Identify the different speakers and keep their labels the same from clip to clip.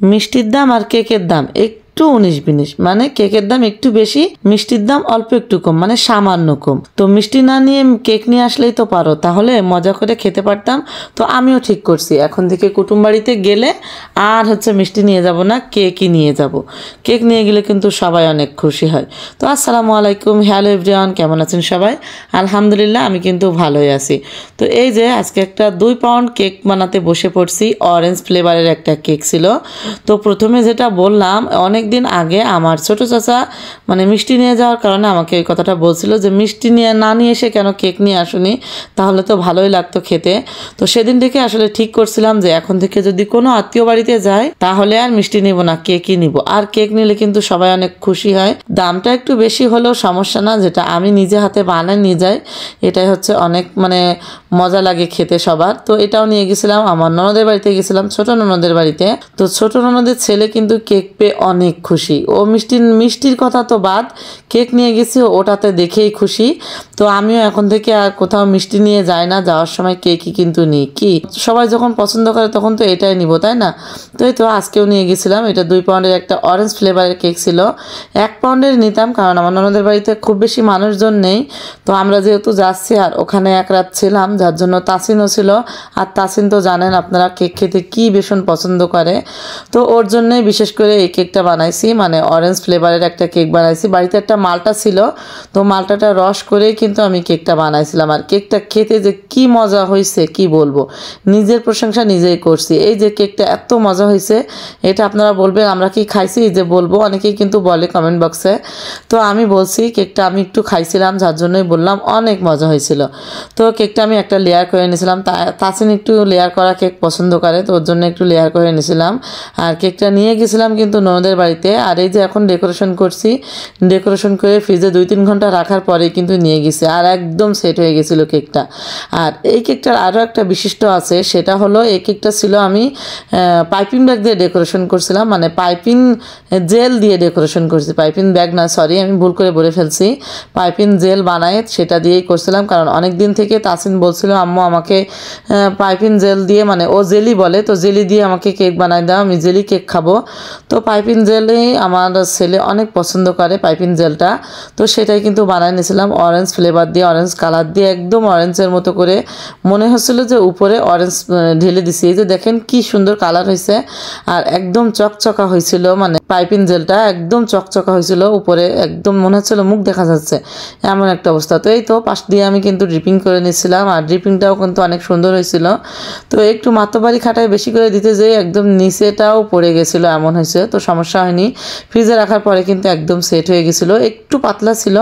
Speaker 1: মিষ্টির দাম আর কেকের দাম একটু 19-20, মানে কেকের দাম একটু বেশি, মিষ্টির দাম অল্প একটু কম, মানে সামান্য কম। তো মিষ্টি না নিয়ে কেক নিয়ে আসলেই তো পারো, তাহলে মজা করে খেতে পারতাম। তো আমিও ঠিক করছি, এখন থেকে কুটুম বাড়িতে গেলে আর মিষ্টি নিয়ে যাব না, কেকই নিয়ে যাব। কেক নিয়ে গেলে কিন্তু সবাই অনেক খুশি হয়। তো আসসালামু আলাইকুম, হ্যালো এভরিওয়ান, কেমন আছেন সবাই? আলহামদুলিল্লাহ আমি কিন্তু ভালোই আছি। তো এই যে আজকে একটা 2 পাউন্ড কেক বানাতে বসে পড়ছি। অরেঞ্জ ফ্লেভারের একটা কেক ছিল। তো প্রথমে যেটা বললাম, অনেক দিন আগে আমার ছোট চাচা মানে মিষ্টি নিয়ে যাওয়ার কারণে আমাকে এই কথাটা বলছিল যে মিষ্টি না নিয়ে এসে কেন কেক নিয়ে আসুনি, তাহলে তো ভালোই লাগতো খেতে। তো সেদিন থেকে আসলে ঠিক করছিলাম যে এখন থেকে যদি কোনো আত্মীয় বাড়িতে যায় তাহলে আর মিষ্টি নিব না, কেকই নিব। আর কেক নিলে কিন্তু সবাই অনেক খুশি হয়। দামটা একটু বেশি হলেও সমস্যা না, যেটা আমি নিজে হাতে বানাই নিয়ে যাই, এটাই অনেক মানে মজা লাগে খেতে সবার। তো এটাও নিয়ে গেছিলাম, আমার ননদের বাড়িতে গেছিলাম, ছোট ননদের বাড়িতে। তো ছোট ননদের ছেলে কিন্তু কেক পেয়ে অনেক খুশি। ও মিষ্টির কথা তো বাদ, কেক নিয়ে গেছি ওটাতে দেখেই খুশি। তো আমিও এখন থেকে আর কোথাও মিষ্টি নিয়ে যাই না, যাওয়ার সময় কেকই কিন্তু নিই। কি সবাই যখন পছন্দ করে তখন তো এটাই নিব, তাই না? তো এই তো আজকেও নিয়ে গেছিলাম, এটা 2 পাউন্ডের একটা অরেঞ্জ ফ্লেভারের কেক ছিল। 1 পাউন্ডের নিতাম, কারণ আমার ননদের বাড়িতে খুব বেশি মানুষজন নেই। তো আমরা যেহেতু যাচ্ছি আর ওখানে এক রাত ছিলাম, যার জন্য তাসিনও ছিল। আর তাসিন তো জানেন আপনারা কেক খেতে কি ভীষণ পছন্দ করে। তো ওর জন্যই বিশেষ করে এই কেকটা বানাইছি, মানে অরেঞ্জ ফ্লেভারের একটা কেক বানাইছি। বাড়িতে একটা মালটা ছিল, তো মালটাটা রস করেই কিন্তু আমি কেকটা বানাইছিলাম। আর কেকটা খেতে যে কি মজা হয়েছে কি বলবো, নিজের প্রশংসা নিজেই করছি। এই যে কেকটা এত মজা হয়েছে, এটা আপনারা বলবেন আমরা কি খাইছি, এই যে বলবো, অনেকেই কিন্তু বলে কমেন্ট বক্সে। তো আমি বলছি কেকটা আমি একটু খাইছিলাম, যার জন্যই বললাম অনেক মজা হয়েছিল। তো কেকটা আমি একটা লেয়ার করে নিয়েছিলাম, তাসিন একটু লেয়ার করা কেক পছন্দ করে, তো ওর জন্য একটু লেয়ার করে নিয়েছিলাম। আর কেকটা নিয়ে গেছিলাম কিন্তু ননদের বাড়িতে। আর এই যে এখন ডেকোরেশন করছি, ডেকোরেশন করে ফ্রিজে 2-3 ঘন্টা রাখার পরে কিন্তু নিয়ে গেছি, আর একদম সেট হয়ে গেছিল কেকটা। আর এই কেকটার আরও একটা বিশিষ্ট আছে, সেটা হলো এই কেকটা ছিল আমি পাইপিং ব্যাগ দিয়ে ডেকোরেশন করছিলাম, মানে পাইপিং জেল দিয়ে ডেকোরেশন করছি, পাইপিং ব্যাগ না, সরি আমি ভুল করে বলে ফেলছি। পাইপিং জেল বানায় সেটা দিয়েই করছিলাম, কারণ অনেক দিন থেকে তাসিন বলছিল আম্মু আমাকে পাইপিং জেল দিয়ে, মানে ও জেলি বলে, তো জেলি দিয়ে আমাকে কেক বানায় দাও, আমি জেলি কেক খাবো। তো পাইপিং জেলেই আমার ছেলে অনেক পছন্দ করে পাইপিং জেলটা। তো সেটাই কিন্তু বানায় নিয়েছিলাম অরেঞ্জ ফ্লেভার দিয়ে, অরেঞ্জ কালার দিয়ে, একদম অরেঞ্জের মতো করে মনে হচ্ছিল যে উপরে অরেঞ্জ ঢেলে দিছি। এই যে দেখেন কি সুন্দর কালার হয়েছে, আর একদম চকচকা হয়েছিল, মানে পাইপিং জেলটা একদম চকচকা হয়েছিল, উপরে একদম মনে হচ্ছিল মুখ দেখা যাচ্ছে, এমন একটা অবস্থা। তো এই তো পাশ দিয়ে আমি কিন্তু ড্রিপিং করে নিয়েছিলাম, আর ড্রিপিংটাও কিন্তু অনেক সুন্দর হয়েছিল। তো একটু মাতবাড়ি খাটায় বেশি করে দিতে যেয়ে একদম নিচেটাও পড়ে গেছিলো, এমন হয়েছে। তো সমস্যা হয়নি, ফ্রিজে রাখার পরে কিন্তু একদম সেট হয়ে গেছিলো। একটু পাতলা ছিল,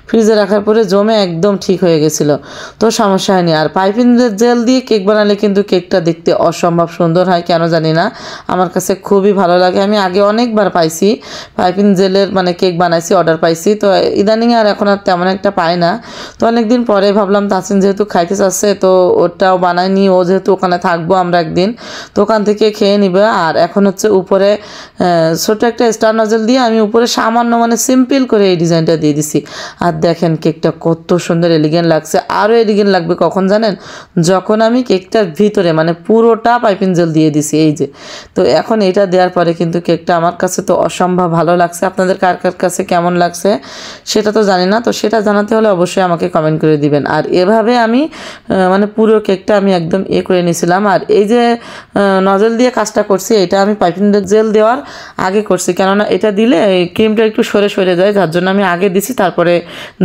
Speaker 1: ফ্রিজে রাখার পরে জমে একদম ঠিক হয়ে গেছিলো, তো সমস্যা হয়নি। আর পাইপিং জেল দিয়ে কেক বানালে কিন্তু কেকটা দেখতে অসম্ভব সুন্দর হয়, কেন জানি না, আমার কাছে খুবই ভালো লাগে। আমি আগে অনেকবার পাইছি পাইপিং জেলের মানে কেক বানাইছি, অর্ডার পাইছি। তো ইদানিং আর এখন আর তেমন একটা পাই না। তো অনেকদিন পরে ভাবলাম তাসিন যেহেতু খাইতে চাচ্ছে, তো ওটাও বানাইনি, ও যেহেতু ওখানে থাকবো আমরা একদিন, তো ওখান থেকে খেয়ে নিবে। আর এখন উপরে ছোট একটা স্টার নজল দিয়ে আমি উপরে সামান্য মানে সিম্পল করে এই ডিজাইনটা দিয়ে দিছি। আর দেখেন কেকটা কত সুন্দর এলিগেন্ট লাগছে। আরও এলিগেন্ট লাগবে কখন জানেন, যখন আমি কেকটার ভিতরে মানে পুরোটা পাইপিং জেল দিয়ে দিছি, এই যে। তো এখন এটা দেওয়ার পরে কিন্তু কেকটা আমার কাছে তো অসম্ভব ভালো লাগছে। আপনাদের কার কার কাছে কেমন লাগছে সেটা তো জানি না, তো সেটা জানাতে হলে অবশ্যই আমাকে কমেন্ট করে দিবেন। আর এভাবে আমি মানে পুরো কেকটা আমি একদম করে নিয়েছিলাম। আর এই যে নজল দিয়ে কাজটা করছি, এটা আমি পাইপিং জেল দেওয়ার আগে করছি, কেননা এটা দিলে ক্রিমটা একটু সরে সরে যায়, যার জন্য আমি আগে দিছি, তারপরে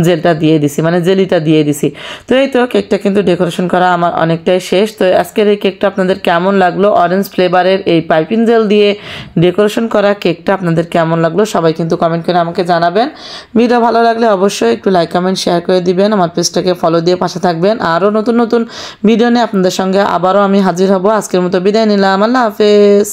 Speaker 1: জেলটা দিয়ে দিছি, মানে জেলিটা দিয়ে দিছি। তো এই তো কেকটা কিন্তু ডেকোরেশন করা আমার অনেকটাই শেষ। তো আজকের এই কেকটা আপনাদের কেমন লাগলো, অরেঞ্জ ফ্লেভারের এই পাইপিং জেল দিয়ে ডেকোরেশন করা কেকটা আপনাদের কেমন লাগলো সবাই কিন্তু কমেন্ট করে আমাকে জানাবেন। ভিডিও ভালো লাগলে অবশ্যই একটু লাইক কমেন্ট শেয়ার করে দিবেন, আমার পেজটাকে ফলো দিয়ে পাশে থাকবেন। আরও নতুন নতুন ভিডিও নিয়ে আপনাদের সঙ্গে আবারও আমি হাজির হব। আজকের মতো বিদায় নিলাম, আল্লাহ হাফেজ।